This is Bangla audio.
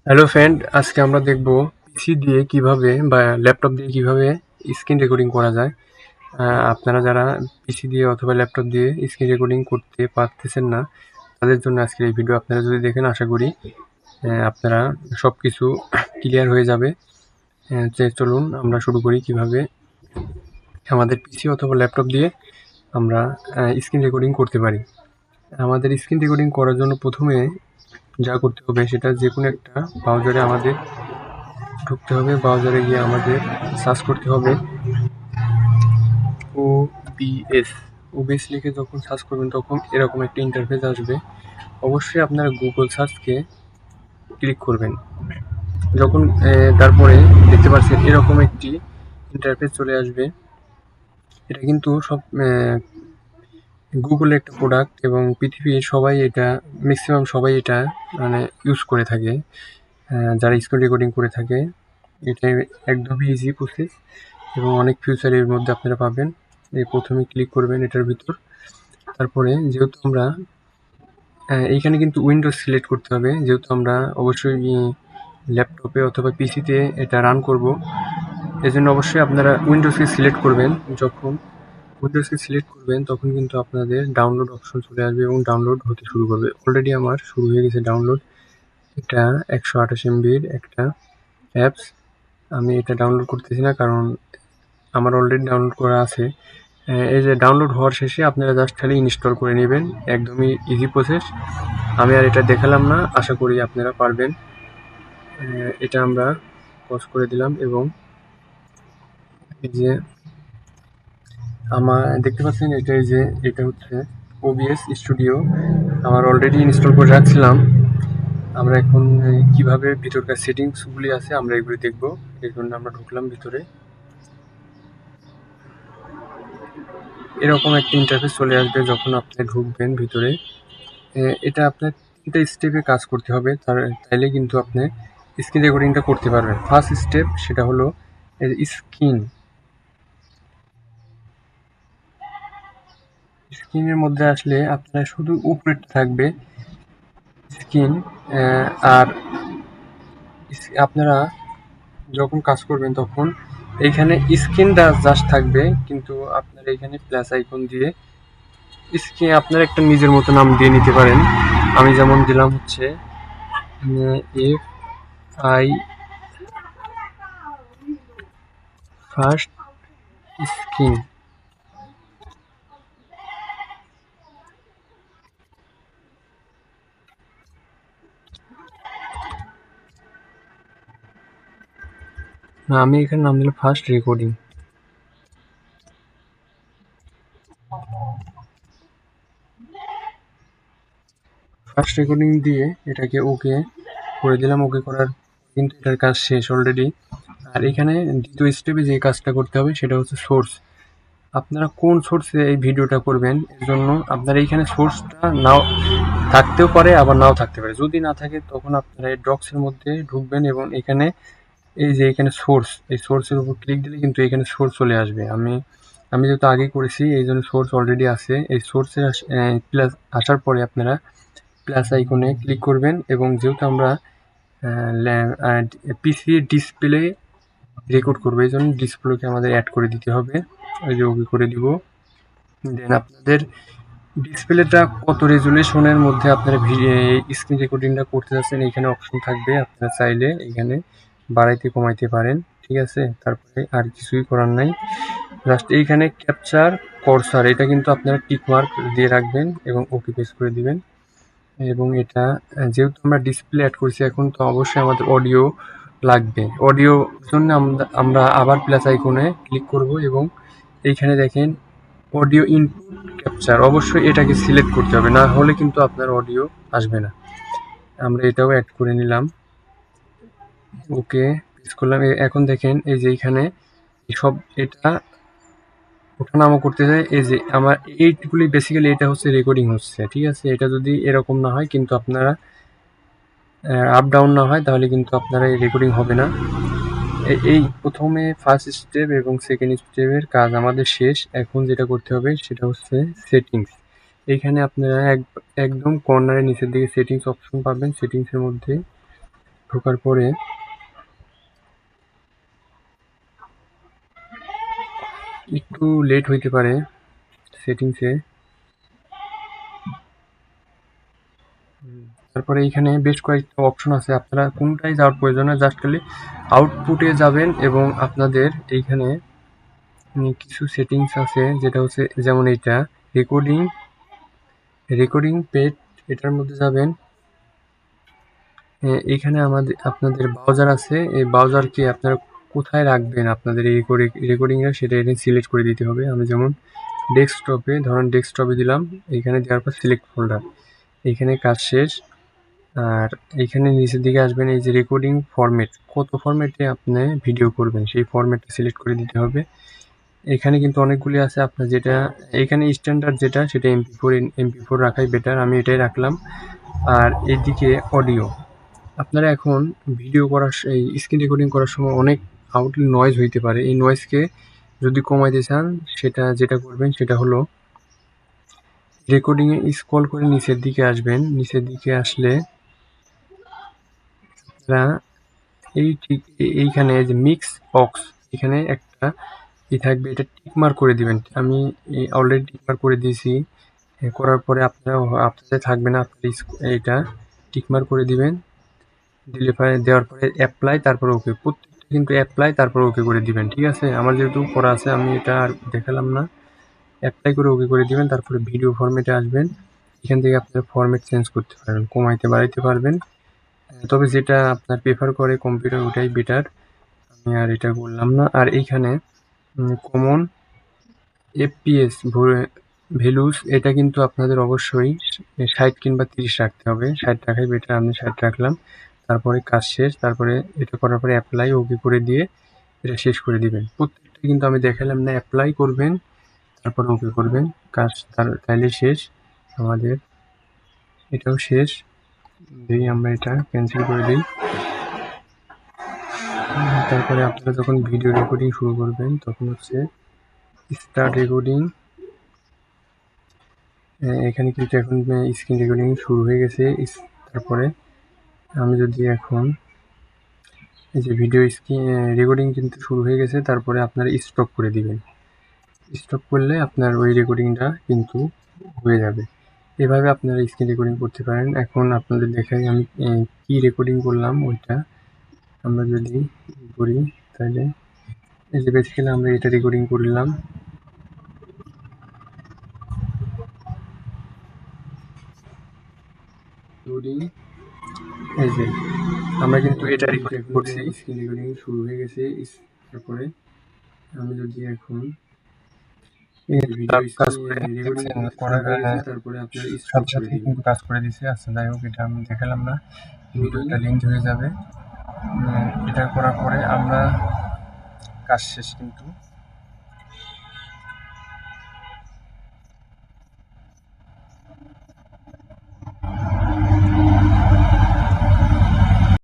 হ্যালো ফ্রেন্ড, আজকে আমরা দেখব পিসি দিয়ে কিভাবে বা ল্যাপটপ দিয়ে কিভাবে স্ক্রিন রেকর্ডিং করা যায়। আপনারা যারা পিসি দিয়ে অথবা ল্যাপটপ দিয়ে স্ক্রিন রেকর্ডিং করতে পারতেছেন না, তাদের জন্য আজকের এই ভিডিও। আপনারা যদি দেখেন, আশা করি আপনারা সব কিছু ক্লিয়ার হয়ে যাবে। চলুন আমরা শুরু করি কিভাবে আমাদের পিসি অথবা ল্যাপটপ দিয়ে আমরা স্ক্রিন রেকর্ডিং করতে পারি। আমাদের স্ক্রিন রেকর্ডিং করার জন্য প্রথমে যা করতে হবে, সেটা যে কোনো একটা ব্রাউজারে আমাদের ঢুকতে হবে। ব্রাউজারে গিয়ে আমাদের সার্চ করতে হবে ওবিএস। ওবিএস লিখে যখন সার্চ করবেন, তখন এরকম একটা ইন্টারফেস আসবে। অবশ্যই আপনারা গুগল সার্চকে ক্লিক করবেন। যখন তারপরে দেখতে পাচ্ছেন এরকম একটি ইন্টারফেস চলে আসবে। এটা কিন্তু সব গুগলের একটা প্রোডাক্ট, এবং পৃথিবীর সবাই এটা, ম্যাক্সিমাম সবাই এটা মানে ইউজ করে থাকে। যারা স্ক্রিন রেকর্ডিং করে থাকে, এটা একদমই ইজি প্রসেস এবং অনেক ফিউচার এর মধ্যে আপনারা পাবেন। এই প্রথমে ক্লিক করবেন এটার ভিতর। তারপরে যেহেতু আমরা এইখানে কিন্তু উইন্ডোজ সিলেক্ট করতে হবে, যেহেতু আমরা অবশ্যই ল্যাপটপে অথবা পিসিতে এটা রান করব। এজন্য অবশ্যই আপনারা উইন্ডোজকে সিলেক্ট করবেন। যখন উইন্ডোজকে সিলেক্ট করবেন, তখন কিন্তু আপনাদের ডাউনলোড অপশন চলে আসবে এবং ডাউনলোড হতে শুরু করবে। অলরেডি আমার শুরু হয়ে গেছে ডাউনলোড। এটা 128 এমবির একটা অ্যাপস। আমি এটা ডাউনলোড করতেছি না, কারণ আমার অলরেডি ডাউনলোড করা আছে। এই যে ডাউনলোড হওয়ার শেষে আপনারা জাস্ট খালি ইনস্টল করে নেবেন, একদমই ইজি প্রসেস। আমি আর এটা দেখালাম না, আশা করি আপনারা পারবেন। এটা আমরা পজ করে দিলাম এবং এই যে আমার দেখতে পাচ্ছেন, এটা হচ্ছে ওবিএস স্টুডিও। আমার অলরেডি ইনস্টল করে রাখছিলাম। আমরা এখন কিভাবে ভিতরকার সেটিংসগুলি আছে আমরা এগুলি দেখব। এর জন্য আমরা ঢুকলাম ভিতরে। এরকম একটা ইন্টারফেস চলে আসবে যখন আপনি ঢুকবেন ভিতরে। এটা আপনার 3টা স্টেপে কাজ করতে হবে, তাইলে কিন্তু আপনি স্ক্রিন রেকর্ডিংটা করতে পারবেন। ফার্স্ট স্টেপ সেটা হলো স্ক্রিনের মধ্যে আসলে আপনার শুধু উপরেরটা থাকবে স্ক্রিন। আর আপনারা যখন কাজ করবেন, তখন এইখানে স্ক্রিনটা জাস্ট থাকবে, কিন্তু আপনারা এখানে প্লাস আইকন দিয়ে স্ক্রিন আপনারা একটা নিজের মতো নাম দিয়ে নিতে পারেন। আমি যেমন দিলাম হচ্ছে এফ আই ফার্স্ট স্ক্রিন। না, আমি এখানে নাম দিলাম ফার্স্ট রেকর্ডিং। ফার্স্ট রেকর্ডিং দিয়ে এটাকে ওকে করে দিলাম। ওকে করার কিন্তু এটার কাজ শেষ অলরেডি। আর এখানে দ্বিতীয় স্টেপে যে কাজটা করতে হবে সেটা হচ্ছে সোর্স। আপনারা কোন সোর্সে এই ভিডিওটা করবেন, এর জন্য আপনারা এইখানে সোর্সটা নাও থাকতেও পারে, আবার নাও থাকতে পারে। যদি না থাকে, তখন আপনারা এই ড্রপসের মধ্যে ঢুকবেন এবং এখানে এই যে এখানে সোর্স, এই সোর্সের উপর ক্লিক দিলে কিন্তু এখানে সোর্স চলে আসবে। আমি যেহেতু আগে করেছি, এই জন্য সোর্স অলরেডি আছে। এই সোর্সে প্লাস আসার পরে আপনারা প্লাস আইকনে ক্লিক করবেন, এবং যেহেতু আমরা পিসি ডিসপ্লে রেকর্ড করবো, এই জন্য ডিসপ্লেকে আমাদের অ্যাড করে দিতে হবে। ওই যে ওকে করে দিব। দেন আপনাদের ডিসপ্লেটা কত রেজুলেশনের মধ্যে আপনারা স্ক্রিন রেকর্ডিংটা করতে যাচ্ছেন, এইখানে অপশন থাকবে। আপনারা চাইলে এখানে বাড়াইতে কমাইতে পারেন, ঠিক আছে। তারপরে আর কিছুই করার নাই, জাস্ট এইখানে ক্যাপচার কর্সার, এটা কিন্তু আপনারা টিক মার্ক দিয়ে রাখবেন এবং ওকে প্রেস করে দিবেন। এবং এটা যেহেতু আমরা ডিসপ্লে অ্যাড করছি, এখন তো অবশ্যই আমাদের অডিও লাগবে। অডিওর জন্য আমরা আবার প্লাস আইকনে ক্লিক করব এবং এইখানে দেখেন অডিও ইনপুট ক্যাপচার, অবশ্যই এটাকে সিলেক্ট করতে হবে, না হলে কিন্তু আপনার অডিও আসবে না। আমরা এটাও অ্যাড করে নিলাম, ওকে প্রেস করলাম। এখন দেখেন এই যে এইখানে সব এটা ওঠানামা করতে যায়। এই যে আমার এইগুলি বেসিক্যালি এটা হচ্ছে রেকর্ডিং হচ্ছে, ঠিক আছে। এটা যদি এরকম না হয়, কিন্তু আপনারা আপ ডাউন না হয়, তাহলে কিন্তু আপনারা এই রেকর্ডিং হবে না। এই প্রথমে ফার্স্ট স্টেপ এবং সেকেন্ড স্টেপের কাজ আমাদের শেষ। এখন যেটা করতে হবে সেটা হচ্ছে সেটিংস। এইখানে আপনারা একদম কর্নারের নিচের দিকে সেটিংস অপশন পাবেন। সেটিংসের মধ্যে ঢোকার পরে একটু লেট হইতে পারে সেটিংসে। তারপরে এইখানে বেশ কয়েকটা অপশন আছে, আপনারা কোনটাই যাওয়ার প্রয়োজন না, জাস্ট খালি আউটপুটে যাবেন এবং আপনাদের এইখানে কিছু সেটিংস আছে, যেটা হচ্ছে যেমন এইটা রেকর্ডিং পেড, এটার মধ্যে যাবেন। এখানে আপনাদের ব্রাউজার আছে, এই ব্রাউজারকে আপনারা কোথায় রাখবেন আপনাদের এই রেকর্ডিংটা, সেটা এখানে সিলেক্ট করে দিতে হবে। আমি যেমন ডেস্কটপে, ধরেন ডেস্কটপে দিলাম, এইখানে দেওয়ার পর সিলেক্ট ফোল্ডার, এইখানে কাজ শেষ। আর এইখানে নিচের দিকে আসবেন, এই যে রেকর্ডিং ফরম্যাট, কত ফরম্যাটে আপনি ভিডিও করবেন সেই ফরম্যাটটা সিলেক্ট করে দিতে হবে। এখানে কিন্তু অনেকগুলি আছে, আপনার যেটা এখানে স্ট্যান্ডার্ড যেটা, সেটা এমপি4 রাখাই বেটার, আমি এটাই রাখলাম। আর এইদিকে অডিও, আপনারা এখন ভিডিও করার এই স্ক্রিন রেকর্ডিং করার সময় অনেক আউটলি নয়েজ হইতে পারে, এই নয়েজকে যদি কমাইতে চান সেটা যেটা করবেন সেটা হলো রেকর্ডিংয়ে স্ক্রল করে নিচের দিকে আসবেন, নিচের দিকে আসলে আপনারা এইখানে যে মিক্স অক্স, এখানে একটা থাকবে, এটা টিকমার্ক করে দিবেন। আমি অলরেডি টিকমার্ক করে দিয়েছি, করার পরে আপনাদের থাকবে না, আপনার এইটা টিকমার্ক করে দিবেন, দিলে পরে দেওয়ার পরে অ্যাপ্লাই, তারপরে ওকে, প্রত্যেকটা কিন্তু অ্যাপ্লাই তারপরে ওকে করে দিবেন, ঠিক আছে? আমার যেহেতু করা আছে আমি এটা আর দেখালাম না, অ্যাপ্লাই করে ওকে করে দিবেন। তারপরে ভিডিও ফরম্যাটে আসবেন, এখান থেকে আপনার ফরম্যাট চেঞ্জ করতে পারবেন, কমাইতে বাড়াইতে পারবেন, তবে যেটা আপনার প্রেফার করে কম্পিউটার ওটাই বেটার, আমি আর এটা করলাম না। আর এইখানে কমন এফপিএস ভ্যালুস, এটা কিন্তু আপনাদের অবশ্যই 60 কিংবা 30 রাখতে হবে, 60 রাখাই বেটার, আমি 60 রাখলাম। তারপরে কাজ শেষ, তারপরে এটা করার পরে অ্যাপ্লাই ওকে করে দিয়ে এটা শেষ করে দিবেন। প্রত্যেকটা কিন্তু আমি দেখালাম না, অ্যাপ্লাই করবেন তারপরে ওকে করবেন, কাজ তাইলে শেষ আমাদের, এটাও শেষ। দিই আমরা এটা ক্যান্সেল করে দিই। তারপরে আপনারা যখন ভিডিও রেকর্ডিং শুরু করবেন তখন হচ্ছে স্টার্ট রেকর্ডিং, এখানে কিন্তু এখন স্ক্রিন রেকর্ডিং শুরু হয়ে গেছে। তারপরে আমি যদি এখন এই যে ভিডিও স্ক্রিন রেকর্ডিং কিন্তু শুরু হয়ে গেছে, তারপরে আপনারা স্টপ করে দিবেন, স্টপ করলে আপনার ওই রেকর্ডিংটা কিন্তু হয়ে যাবে। এভাবে আপনারা স্ক্রিন রেকর্ডিং করতে পারেন। এখন আপনাদের দেখাই আমি কি রেকর্ডিং করলাম, ওইটা আমরা যদি করি তাহলে এই যে বেসিক্যালি আমরা এটা রেকর্ডিং করলাম, এই যে আমরা কিন্তু এটা রেকর্ডিং করছি, স্ক্রিন রেকর্ডিং শুরু হয়ে গেছে। তারপরে আমি যদি এখন কাজ করে দেখছেন, তারপরে আপনার সাথে সাথে কিন্তু কাজ করে দিছে। আচ্ছা যাই হোক, এটা আমি দেখালাম না, ভিডিওটা লিঙ্ক হয়ে যাবে। এটা করার পরে আমরা কাজ শেষ কিন্তু